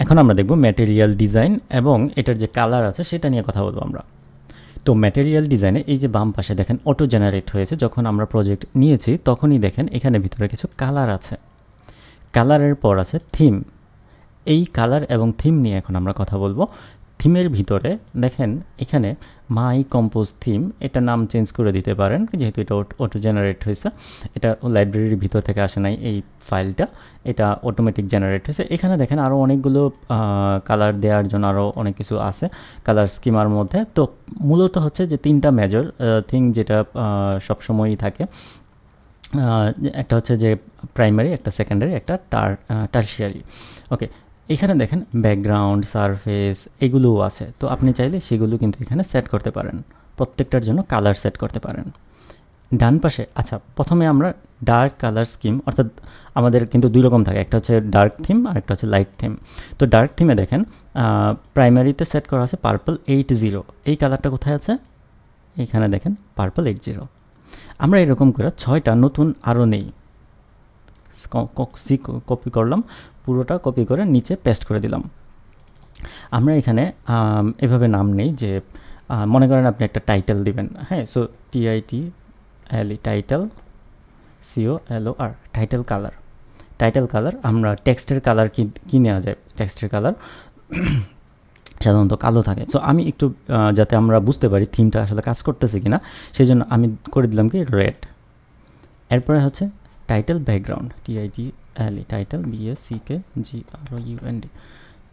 এখন আমরা দেখব ম্যাটেরিয়াল ডিজাইন এবং এটার যে কালার আছে সেটা নিয়ে কথা বলবো আমরা। তো ম্যাটেরিয়াল ডিজাইনে এই যে বাম পাশে দেখেন অটো জেনারেট হয়েছে, যখন আমরা প্রজেক্ট নিয়েছি তখনই দেখেন এখানে ভিতরে কিছু কালার আছে, কালারের পর আছে থিম। এই কালার এবং থিম নিয়ে এখন আমরা কথা বলবো। থিমের ভিতরে দেখেন এখানে মাই কম্পোজ থিম, এটা নাম চেঞ্জ করে দিতে পারেন যেহেতু এটা অটো জেনারেট হয়েছে, এটা লাইব্রেরির ভিতর থেকে আসে নাই এই ফাইলটা, এটা অটোমেটিক জেনারেট হয়েছে। এখানে দেখেন আরও অনেকগুলো কালার দেওয়ার জন্য আরও অনেক কিছু আছে কালার স্কিমার মধ্যে। তো মূলত হচ্ছে যে তিনটা মেজর থিং যেটা সবসময়ই থাকে, একটা হচ্ছে যে প্রাইমারি, একটা সেকেন্ডারি, একটা টারশিয়ারি। ওকে, এখানে দেখেন ব্যাকগ্রাউন্ড, সারফেস এগুলোও আছে, তো আপনি চাইলে সেগুলো কিন্তু এখানে সেট করতে পারেন, প্রত্যেকটার জন্য কালার সেট করতে পারেন। ডান পাশে আচ্ছা, প্রথমে আমরা ডার্ক কালার স্কিম, অর্থাৎ আমাদের কিন্তু দুই রকম থাকে, একটা হচ্ছে ডার্ক থিম আর একটা হচ্ছে লাইট থিম। তো ডার্ক থিমে দেখেন প্রাইমারিতে সেট করা আছে পার্পল 80, এই কালারটা কোথায় আছে? এইখানে দেখেন পার্পল 80। আমরা এরকম করে 6টা নতুন আরও নেই, কপি করলাম, পুরোটা কপি করে নিচে পেস্ট করে দিলাম। আমরা এখানে এভাবে নাম নেই যে মনে করেন আপনি একটা টাইটেল দিবেন, হ্যাঁ, so TITLE title, COLOR title colour. Title colour আমরা টেক্সটের কালার কি নেওয়া যায়, টেক্সটের কালার সাধারণত কালো থাকে। সো আমি একটু যাতে আমরা বুঝতে পারি থিমটা আসলে কাজ করতেছে কিনা, সেই জন্য আমি করে দিলাম কি রেড। এরপরে হচ্ছে title background, TITLE title BACKGROUND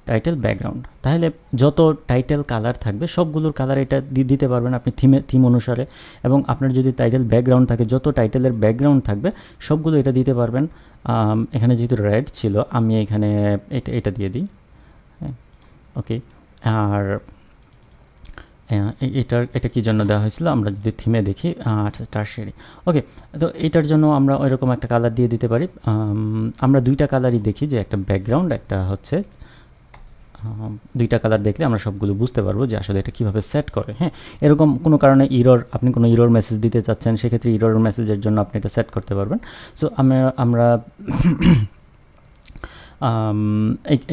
title background. তাহলে যত টাইটেল কালার থাকবে সবগুলোর কালার এটা দিতে পারবেন আপনি থিম অনুসারে, এবং আপনার যদি টাইটেল ব্যাকগ্রাউন্ড থাকে যত টাইটেলের ব্যাকগ্রাউন্ড থাকবে সবগুলো এটা দিতে পারবেন। এখানে যেহেতু রেড ছিল আমি এখানে এটা দিয়ে দিই, হ্যাঁ, ওকে। আর এটা কি জন্য দেওয়া হয়েছিল আমরা যদি থিমে দেখি, টারশিয়ারি। ওকে, তো এটার জন্য আমরা ওইরকম একটা কালার দিয়ে দিতে পারি। আমরা দুইটা কালারই দেখি, যে একটা ব্যাকগ্রাউন্ড, একটা হচ্ছে, দুইটা কালার দেখলে আমরা সবগুলো বুঝতে পারবো যে আসলে এটা কীভাবে সেট করে। হ্যাঁ, এরকম কোনো কারণে আপনি কোনো ইরর মেসেজ দিতে চাচ্ছেন, সেক্ষেত্রে ইরর মেসেজের জন্য আপনি এটা সেট করতে পারবেন। সো আমরা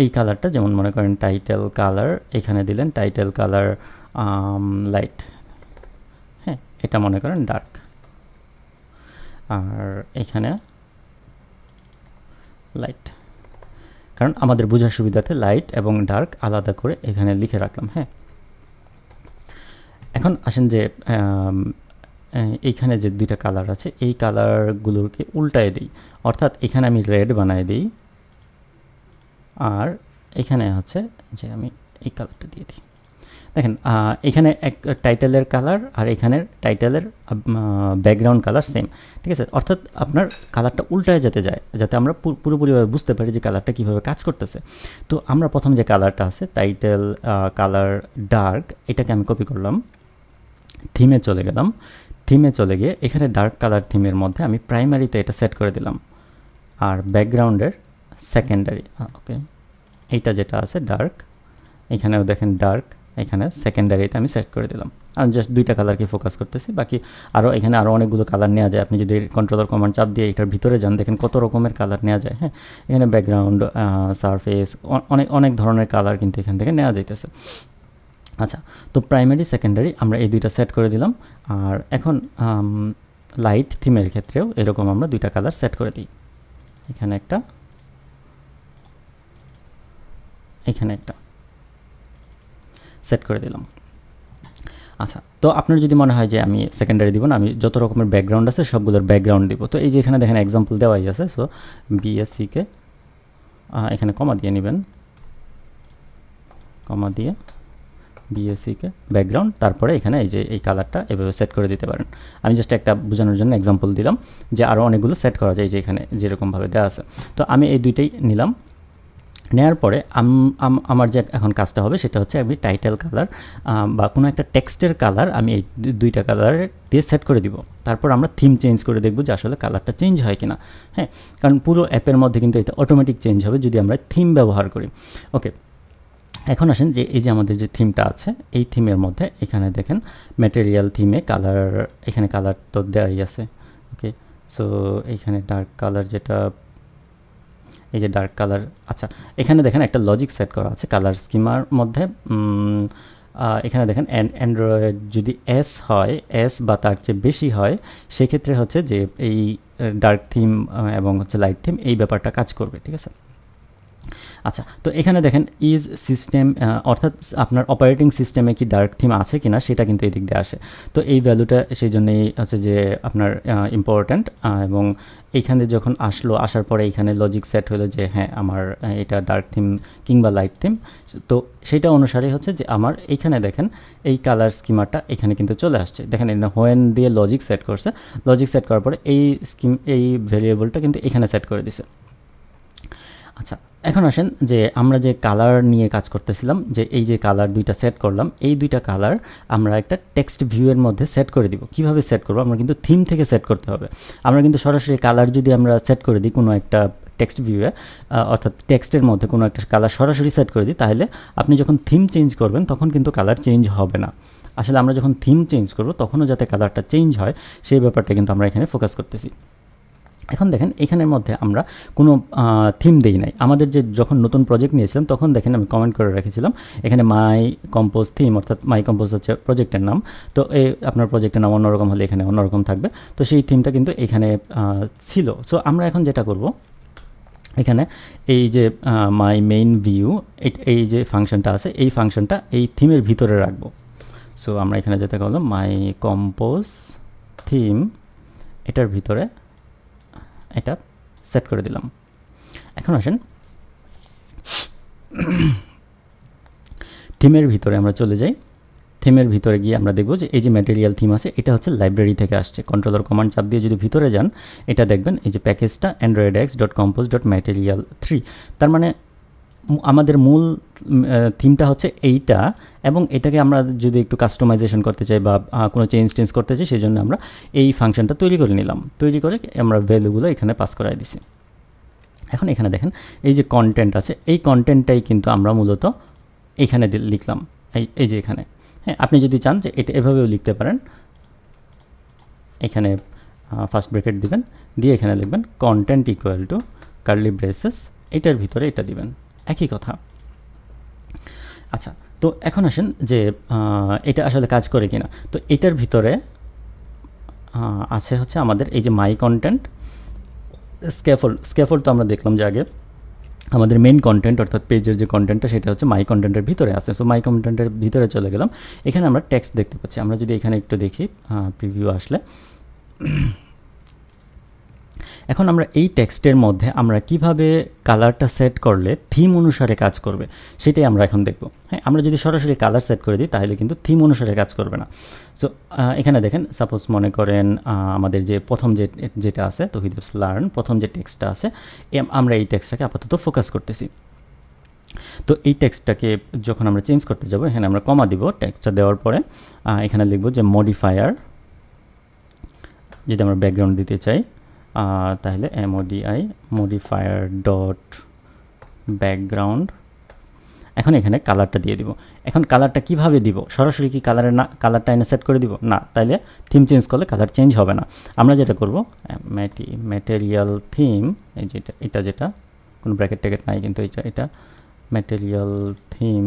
এই কালারটা, যেমন মনে করেন টাইটেল কালার এখানে দিলেন, টাইটেল কালার লাইট, হ্যাঁ, এটা মনে করেন ডার্ক, আর এখানে লাইট, কারণ আমাদের বোঝার সুবিধাতে লাইট এবং ডার্ক আলাদা করে এখানে লিখে রাখলাম। হ্যাঁ, এখন আসেন যে এইখানে যে দুইটা কালার আছে এই কালারগুলোকে উল্টায় দিই, অর্থাৎ এখানে আমি রেড বানাই দিই, আর এখানে হচ্ছে যে আমি এই কালারটা দিয়ে দিই। দেখেন এখানে এক টাইটেলের কালার আর এখানের টাইটেলের ব্যাকগ্রাউন্ড কালার সেম, ঠিক আছে, অর্থাৎ আপনার কালারটা উল্টায় যেতে যায়, যাতে আমরা পুরোপুরিভাবে বুঝতে পারি যে কালারটা কীভাবে কাজ করতেছে। তো আমরা প্রথম যে কালারটা আছে টাইটেল কালার ডার্ক, এটাকে আমি কপি করলাম, থিমে চলে গেলাম, থিমে চলে গিয়ে এখানে ডার্ক কালার থিমের মধ্যে আমি প্রাইমারিতে এটা সেট করে দিলাম, আর ব্যাকগ্রাউন্ডের সেকেন্ডারি, ওকে, এইটা যেটা আছে ডার্ক, এখানেও দেখেন ডার্ক, এখানে সেকেন্ডারিতে আমি সেট করে দিলাম। আমি জাস্ট দুইটা কালারকে ফোকাস করতেছি, বাকি এখানে আরও অনেকগুলো কালার নেওয়া যায়। আপনি যদি কন্ট্রোলার কমান্ড চাপ দিয়ে এটার ভিতরে যান দেখেন কত রকমের কালার নেওয়া যায়। হ্যাঁ, এখানে ব্যাকগ্রাউন্ড, সারফেস, অনেক ধরনের কালার কিন্তু এখান থেকে নেওয়া যাইতেছে। আচ্ছা, তো প্রাইমারি সেকেন্ডারি আমরা এই দুইটা সেট করে দিলাম, আর এখন লাইট থিমের ক্ষেত্রেও এরকম আমরা দুইটা কালার সেট করে দিই, এখানে একটা, এখানে একটা সেট করে দিলাম। আচ্ছা, তো আপনার যদি মনে হয় যে আমি সেকেন্ডারি দিব না, আমি যত রকমের ব্যাকগ্রাউন্ড আছে সবগুলোর ব্যাকগ্রাউন্ড দিব, তো এই যে এখানে দেখেন এক্সাম্পল দেওয়াই আছে। সো BSCকে এখানে কমা দিয়ে নেবেন, কমা দিয়ে BSCকে ব্যাকগ্রাউন্ড, তারপরে এখানে এই যে এই কালারটা এভাবে সেট করে দিতে পারেন। আমি জাস্ট একটা বোঝানোর জন্য এক্সাম্পল দিলাম যে আরও অনেকগুলো সেট করা যায়, যে এখানে যেরকমভাবে দেওয়া আছে। তো আমি এই দুইটাই নিলাম, নেওয়ার পরে আমার যে এখন কাজটা হবে সেটা হচ্ছে আমি টাইটেল কালার বা কোনো একটা টেক্সটের কালার আমি এই দুইটা কালার দিয়ে সেট করে দিব, তারপর আমরা থিম চেঞ্জ করে দেখব যে আসলে কালারটা চেঞ্জ হয় কিনা। হ্যাঁ, কারণ পুরো অ্যাপের মধ্যে কিন্তু এটা অটোমেটিক চেঞ্জ হবে যদি আমরা থিম ব্যবহার করি। ওকে, এখন আসেন যে এই যে আমাদের যে থিমটা আছে এই থিমের মধ্যে এখানে দেখেন ম্যাটেরিয়াল থিমে কালার, এখানে কালার তো দেওয়াই আছে। ওকে, সো এইখানে ডার্ক কালার যেটা এই যে ডার্ক কালার। আচ্ছা, এখানে দেখেন একটা লজিক সেট করা আছে কালার স্কিমার মধ্যে। এখানে দেখেন অ্যান্ড্রয়েড যদি এস হয়, এস বা তার চেয়ে বেশি হয়, সেক্ষেত্রে হচ্ছে যে এই ডার্ক থিম এবং হচ্ছে লাইট থিম এই ব্যাপারটা কাজ করবে, ঠিক আছে। আচ্ছা, তো এখানে দেখেন ইজ সিস্টেম, অর্থাৎ আপনার অপারেটিং সিস্টেমে কি ডার্ক থিম আছে কিনা সেটা কিন্তু এই দিক দিয়ে আসে। তো এই ভ্যালুটা সেই জন্যই হচ্ছে যে আপনার ইম্পর্ট্যান্ট। এবং এইখানে যখন আসার পরে এইখানে লজিক সেট হলো যে হ্যাঁ আমার এটা ডার্ক থিম কিংবা লাইট থিম, তো সেটা অনুসারে হচ্ছে যে আমার এইখানে দেখেন এই কালার স্কিমারটা এখানে কিন্তু চলে আসছে। দেখেন এটা হোয়েন দিয়ে লজিক সেট করছে, লজিক সেট করার পরে এই ভ্যারিয়েবলটা কিন্তু এখানে সেট করে দিছে। আচ্ছা, এখন আসেন যে আমরা যে কালার নিয়ে কাজ করতেছিলাম, যে এই যে কালার দুইটা সেট করলাম, এই দুইটা কালার আমরা একটা টেক্সট ভিউয়ের মধ্যে সেট করে দিব। কিভাবে সেট করব? আমরা কিন্তু থিম থেকে সেট করতে হবে। আমরা কিন্তু সরাসরি কালার যদি আমরা সেট করে দিই কোনো একটা টেক্সট ভিউয়ে, অর্থাৎ টেক্সটের মধ্যে কোনো একটা কালার সরাসরি সেট করে দিই, তাহলে আপনি যখন থিম চেঞ্জ করবেন তখন কিন্তু কালার চেঞ্জ হবে না। আসলে আমরা যখন থিম চেঞ্জ করব তখনও যাতে কালারটা চেঞ্জ হয় সেই ব্যাপারটা কিন্তু আমরা এখানে ফোকাস করতেছি। এখন দেখেন এখানের মধ্যে আমরা কোনো থিম দেই নাই। আমাদের যে যখন নতুন প্রজেক্ট নিয়েছিলাম তখন দেখেন আমি কমেন্ট করে রেখেছিলাম এখানে মাই কম্পোজ থিম, অর্থাৎ মাই কম্পোজ হচ্ছে প্রজেক্টের নাম। তো এই আপনার প্রজেক্টের নাম অন্যরকম হলে এখানে অন্যরকম থাকবে। তো সেই থিমটা কিন্তু এখানে ছিল। সো আমরা এখন যেটা করব, এখানে এই যে মাই মেইন ভিউ, এই যে ফাংশনটা আছে, এই ফাংশনটা এই থিমের ভিতরে রাখবো। সো আমরা এখানে যেটা করলাম মাই কম্পোজ থিম, এটার ভিতরে এটা সেট করে দিলাম। এখন আসেন থিমের ভিতরে আমরা চলে যাই। থিমের ভিতরে গিয়ে আমরা দেখব যে এই যে ম্যাটেরিয়াল থিম আছে এটা হচ্ছে লাইব্রেরি থেকে আসছে। কন্ট্রোলার কমান্ড চাপ দিয়ে যদি ভিতরে যান, এটা দেখবেন এই যে প্যাকেজটা androidx.compose.material3। তার মানে আমাদের মূল থিমটা হচ্ছে এইটা, এবং এটাকে আমরা যদি একটু কাস্টমাইজেশন করতে চাই বা কোনো চেঞ্জ করতে চাই, সেই জন্য আমরা এই ফাংশনটা তৈরি করে নিলাম। তৈরি করে আমরা ভ্যালুগুলো এখানে পাস করাই দিছি। এখন এখানে দেখেন এই যে কন্টেন্ট আছে, এই কন্টেন্টটাই কিন্তু আমরা মূলত এইখানে লিখলাম, এই যে এখানে। হ্যাঁ, আপনি যদি চান যে এটা এভাবেও লিখতে পারেন। এখানে ফার্স্ট ব্র্যাকেট দিবেন, দিয়ে এখানে লিখবেন content equal to curly braces, এটার ভিতরে এটা দিবেন, একই কথা। আচ্ছা, তো এখন আসেন যে এটা আসলে কাজ করে কিনা। তো এটার ভিতরে আছে হচ্ছে আমাদের এই যে মাই কন্টেন্ট স্ক্যাফোল্ড তো আমরা দেখলাম যে আগে আমাদের মেইন কন্টেন্ট অর্থাৎ পেজের যে কন্টেন্টটা সেটা হচ্ছে মাই কন্টেন্টের ভিতরে আছে। সো মাই কন্টেন্টের ভিতরে চলে গেলাম, এখানে আমরা টেক্সট দেখতে পাচ্ছি। আমরা যদি এখানে একটু দেখি প্রিভিউ আসলে, এখন আমরা এই টেক্সটের মধ্যে আমরা কিভাবে কালারটা সেট করলে থিম অনুসারে কাজ করবে সেটাই আমরা এখন দেখব। হ্যাঁ, আমরা যদি সরাসরি কালার সেট করে দিই তাহলে কিন্তু থিম অনুসারে কাজ করবে না। সো এখানে দেখেন সাপোজ মনে করেন আমাদের যে প্রথম যেটা আছে তৌহিদুস লার্ন, প্রথম যে টেক্সটটা আছে, আমরা এই টেক্সটটাকে আপাতত ফোকাস করতেছি। তো এই টেক্সটটাকে যখন আমরা চেঞ্জ করতে যাব, এখানে আমরা কমা দিব। টেক্সটটা দেওয়ার পরে এখানে লিখব যে মডিফায়ার, যদি আমরা ব্যাকগ্রাউন্ড দিতে চাই তাহলে মডিফায়ার ডট ব্যাকগ্রাউন্ড। এখন এখানে কালারটা দিয়ে দিব। এখন কালারটা কিভাবে দিব? সরাসরি কি কালারটা এনে সেট করে দিব? না, তাইলে থিম চেঞ্জ করলে কালার চেঞ্জ হবে না। আমরা যেটা করব ম্যাটেরিয়াল থিম, এই যেটা, এটা যেটা কোনো ব্র্যাকেট ট্যাকেট নাই কিন্তু এটা material theme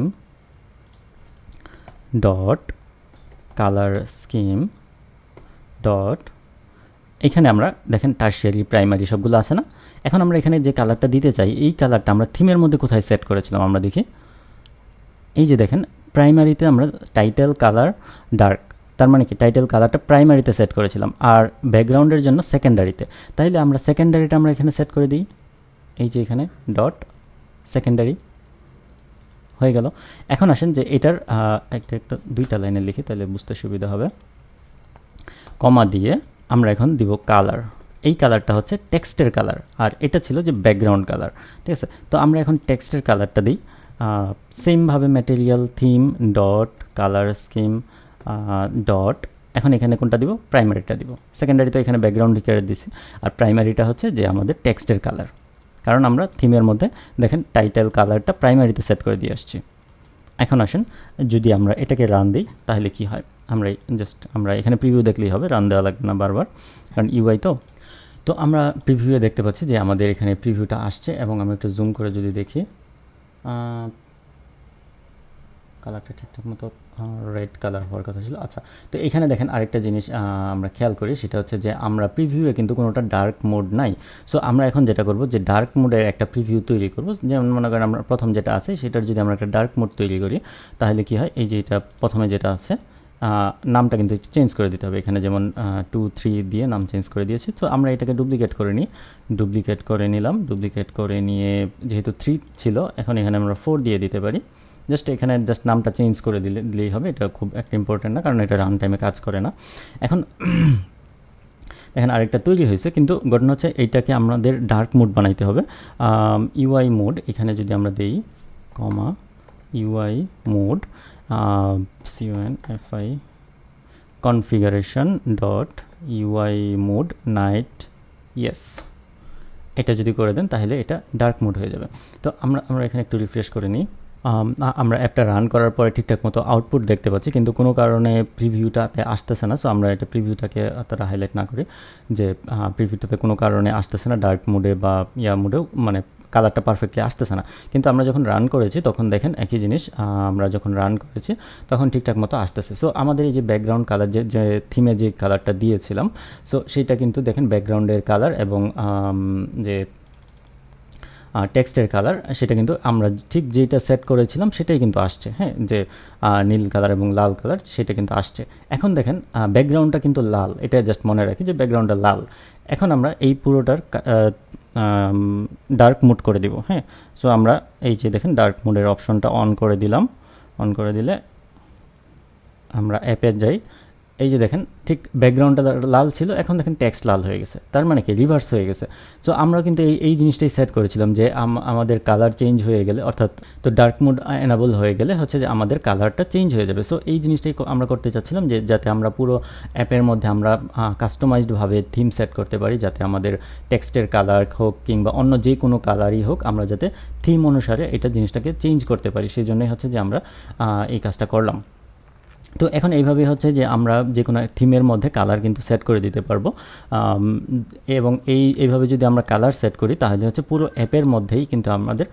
dot colour scheme dot, এখানে আমরা দেখেন টার্সিয়ারি প্রাইমারি সবগুলো আছে না। এখন আমরা এখানে যে কালারটা দিতে চাই এই কালারটা আমরা থিমের মধ্যে কোথায় সেট করেছিলাম আমরা দেখি। এই যে দেখেন প্রাইমারিতে আমরা টাইটেল কালার ডার্ক, তার মানে কি টাইটেল কালারটা প্রাইমারিতে সেট করেছিলাম আর ব্যাকগ্রাউন্ডের জন্য সেকেন্ডারিতে। তাইলে আমরা সেকেন্ডারিটা আমরা এখানে সেট করে দিই, এই যে এখানে ডট সেকেন্ডারি হয়ে গেল। এখন আসেন যে এটার একটা দুইটা লাইনে লিখি তাহলে বুঝতে সুবিধা হবে। কমা দিয়ে আমরা এখন দিব কালার। এই কালারটা হচ্ছে টেক্সটের কালার আর এটা ছিল যে ব্যাকগ্রাউন্ড কালার, ঠিক আছে। তো আমরা এখন টেক্সটের কালারটা দিই সেমভাবে material theme dot colour scheme dot, এখন এখানে কোনটা দিব? প্রাইমারিটা দিব। সেকেন্ডারি তো এখানে ব্যাকগ্রাউন্ড লিখে দিছি, আর প্রাইমারিটা হচ্ছে যে আমাদের টেক্সটের কালার, কারণ আমরা থিমের মধ্যে দেখেন টাইটেল কালারটা প্রাইমারিতে সেট করে দিয়ে আসছি। এখন আসেন যদি আমরা এটাকে রান দিই তাহলে কি হয়, আমরা এখানে প্রিভিউ দেখলেই হবে, রান দেওয়া লাগবে না বারবার, কারণ ইউআই তো। তো আমরা প্রিভিউয়ে দেখতে পাচ্ছি যে আমাদের এখানে প্রিভিউটা আসছে, এবং আমি একটু জুম করে যদি দেখি কালারটা ঠিকঠাক মতো রেড কালার হওয়ার কথা ছিল। আচ্ছা, তো এখানে দেখেন আরেকটা জিনিস আমরা খেয়াল করি, সেটা হচ্ছে যে আমরা প্রিভিউয়ে কিন্তু কোনোটা ডার্ক মোড নাই। সো আমরা এখন যেটা করব যে ডার্ক মোডের একটা প্রিভিউ তৈরি করব। যেমন মনে করেন আমরা প্রথম যেটা আছে সেটার যদি আমরা একটা ডার্ক মোড তৈরি করি, তাহলে কি হয়, এই যে এটা প্রথমে যেটা আছে নামটা কিন্তু একটু চেঞ্জ করে দিতে হবে। এখানে যেমন 2, 3 দিয়ে নাম চেঞ্জ করে দিয়েছি। তো আমরা এটাকে ডুপ্লিকেট করে নিই, ডুপ্লিকেট করে নিলাম, ডুপ্লিকেট করে নিয়ে যেহেতু 3 ছিল, এখন এখানে আমরা 4 দিয়ে দিতে পারি। জাস্ট এখানে জাস্ট নামটা চেঞ্জ করে দিলেই হবে। এটা খুব একটা ইম্পর্টেন্ট না, কারণ এটা রান টাইমে কাজ করে না। এখন এখানে আরেকটা তৈরি হয়েছে, কিন্তু ঘটনা হচ্ছে এইটাকে আমাদের ডার্ক মোড বানাইতে হবে। ইউআই মোড এখানে যদি আমরা দেই comma UI mode CONFI configuration dot UI mode night yes, এটা যদি করে দেন তাহলে এটা ডার্ক মোড হয়ে যাবে। তো আমরা এখানে একটু রিফ্রেশ করে নিই। আমরা অ্যাপটা রান করার পরে ঠিকঠাক মতো আউটপুট দেখতে পাচ্ছি, কিন্তু কোনো কারণে প্রিভিউটাতে আসতেছে না। সো আমরা এটা প্রিভিউটাকে অতটা হাইলাইট না করি যে প্রিভিউটাতে কোনো কারণে আসতেছে না, ডার্ক মোডে বা মোডেও মানে কালারটা পারফেক্টলি আসতেছে না। কিন্তু আমরা যখন রান করেছি তখন দেখেন একই জিনিস, আমরা যখন রান করেছি তখন ঠিকঠাক মতো আসতেছে। সো আমাদের এই যে ব্যাকগ্রাউন্ড কালার যে থিমে যে কালারটা দিয়েছিলাম, সো সেইটা কিন্তু দেখেন ব্যাকগ্রাউন্ডের কালার এবং যে টেক্সটের কালার, সেটা কিন্তু আমরা ঠিক যেটা সেট করেছিলাম সেটাই কিন্তু আসছে। হ্যাঁ, যে নীল কালার এবং লাল কালার সেটা কিন্তু আসছে। এখন দেখেন ব্যাকগ্রাউন্ডটা কিন্তু লাল, এটা জাস্ট মনে রাখি যে ব্যাকগ্রাউন্ডটা লাল। এখন আমরা এই পুরোটার ডার্ক মোড করে দিব। হ্যাঁ, সো আমরা এই যে দেখেন ডার্ক মোডের অপশনটা অন করে দিলাম। অন করে দিলে আমরা অ্যাপে যাই, এই যে দেখেন ঠিক ব্যাকগ্রাউন্ডটা লাল ছিল, এখন দেখেন টেক্সট লাল হয়ে গেছে। তার মানে কি রিভার্স হয়ে গেছে। সো আমরা কিন্তু এই জিনিসটাই সেট করেছিলাম যে আমাদের কালার চেঞ্জ হয়ে গেলে, অর্থাৎ তো ডার্ক মোড এনাবল হয়ে গেলে হচ্ছে যে আমাদের কালারটা চেঞ্জ হয়ে যাবে। সো এই জিনিসটাই আমরা করতে চাচ্ছিলাম, যে যাতে আমরা পুরো অ্যাপের মধ্যে আমরা কাস্টমাইজডভাবে থিম সেট করতে পারি, যাতে আমাদের টেক্সটের কালার হোক কিংবা অন্য যে কোনো কালারই হোক, আমরা যাতে থিম অনুসারে এটা জিনিসটাকে চেঞ্জ করতে পারি। সেই জন্যই হচ্ছে যে আমরা এই কাজটা করলাম। তো এখন এইভাবে হচ্ছে যে আমরা যে কোনো থিমের মধ্যে কালার কিন্তু সেট করে দিতে পারবো, এবং এইভাবে যদি আমরা কালার সেট করি তাহলে হচ্ছে পুরো অ্যাপের মধ্যেই কিন্তু আমাদের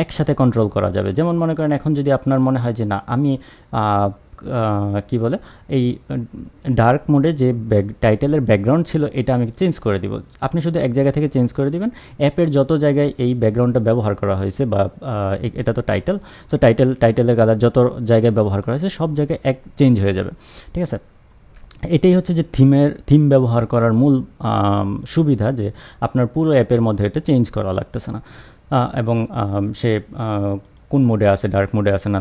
একসাথে কন্ট্রোল করা যাবে। যেমন মনে করেন এখন যদি আপনার মনে হয় যে না, আমি কি বলে এই ডার্ক মোডে যে টাইটেলের ব্যাকগ্রাউন্ড ছিল এটা আমি চেঞ্জ করে দিব, আপনি শুধু এক জায়গা থেকে চেঞ্জ করে দিবেন। অ্যাপের যত জায়গায় এই ব্যাকগ্রাউন্ডটা ব্যবহার করা হয়েছে, বা এটা তো টাইটেল, তো টাইটেলের কালার যত জায়গায় ব্যবহার করা হয়েছে সব জায়গায় এক চেঞ্জ হয়ে যাবে। ঠিক আছে, এটাই হচ্ছে যে থিম ব্যবহার করার মূল সুবিধা, যে আপনার পুরো অ্যাপের মধ্যে এটা চেঞ্জ করা লাগতেছে না, এবং সে কোন মোডে আছে, ডার্ক মোডে আছে না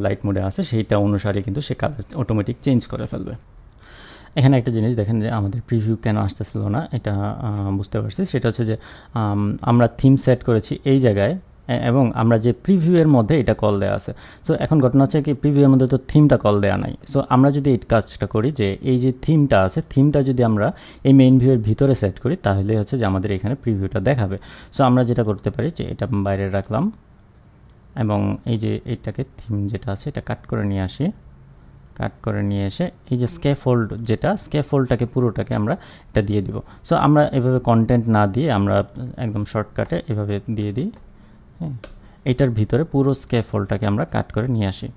লাইট মোডে আছে, সেইটা অনুসারে কিন্তু সে কালার অটোমেটিক চেঞ্জ করে ফেলবে। এখানে একটা জিনিস দেখেন যে আমাদের প্রিভিউ কেন আসতেছিল না, এটা বুঝতে পারছি। সেটা হচ্ছে যে আমরা থিম সেট করেছি এই জায়গায়, এবং আমরা যে প্রিভিউয়ের মধ্যে এটা কল দেওয়া আছে। সো এখন ঘটনা হচ্ছে কি, প্রিভিউয়ের মধ্যে তো থিমটা কল দেওয়া নাই। সো আমরা যদি এই কাজটা করি, যে এই যে থিমটা আছে, থিমটা যদি আমরা এই মেইন ভিউয়ের ভিতরে সেট করি, তাহলে হচ্ছে যে আমাদের এখানে প্রিভিউটা দেখাবে। সো আমরা যেটা করতে পারি যে এটা বাইরে রাখলাম, এবং এই যে এইটাকে থিম যেটা আছে এটা কাট করে নিয়ে আসি। কাট করে নিয়ে এসে এই যে স্ক্যাফোল্ডটাকে পুরোটাকে আমরা এটা দিয়ে দিব। সো আমরা এভাবে কন্টেন্ট না দিয়ে আমরা একদম শর্টকাটে এভাবে দিয়ে দিই। হ্যাঁ, এইটার ভিতরে পুরো স্ক্যাফোল্ডটাকে আমরা কাট করে নিয়ে আসি।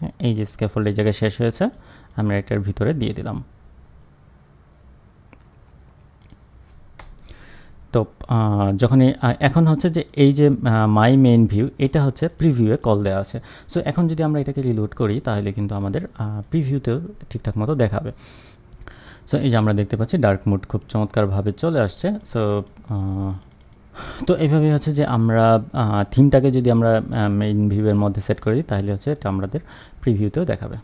হ্যাঁ, এই যে স্ক্যাফোল্ড এই জায়গায় শেষ হয়েছে, আমরা এটার ভিতরে দিয়ে দিলাম। তো যখনই এখন হচ্ছে যে এই যে মাই মেইন ভিউ, এটা হচ্ছে প্রিভিউয়ে কল দেওয়া আছে। সো এখন যদি আমরা এটাকে রিলোড করি তাহলে কিন্তু আমাদের প্রিভিউতেও ঠিকঠাক মতো দেখাবে। সো এই যে আমরা দেখতে পাচ্ছি ডার্ক মোড খুব চমৎকারভাবে চলে আসছে। তো এইভাবে হচ্ছে যে আমরা থিমটাকে যদি আমরা মেইন ভিউয়ের মধ্যে সেট করে দিই, তাহলে হচ্ছে এটা আমাদের প্রিভিউতেও দেখাবে।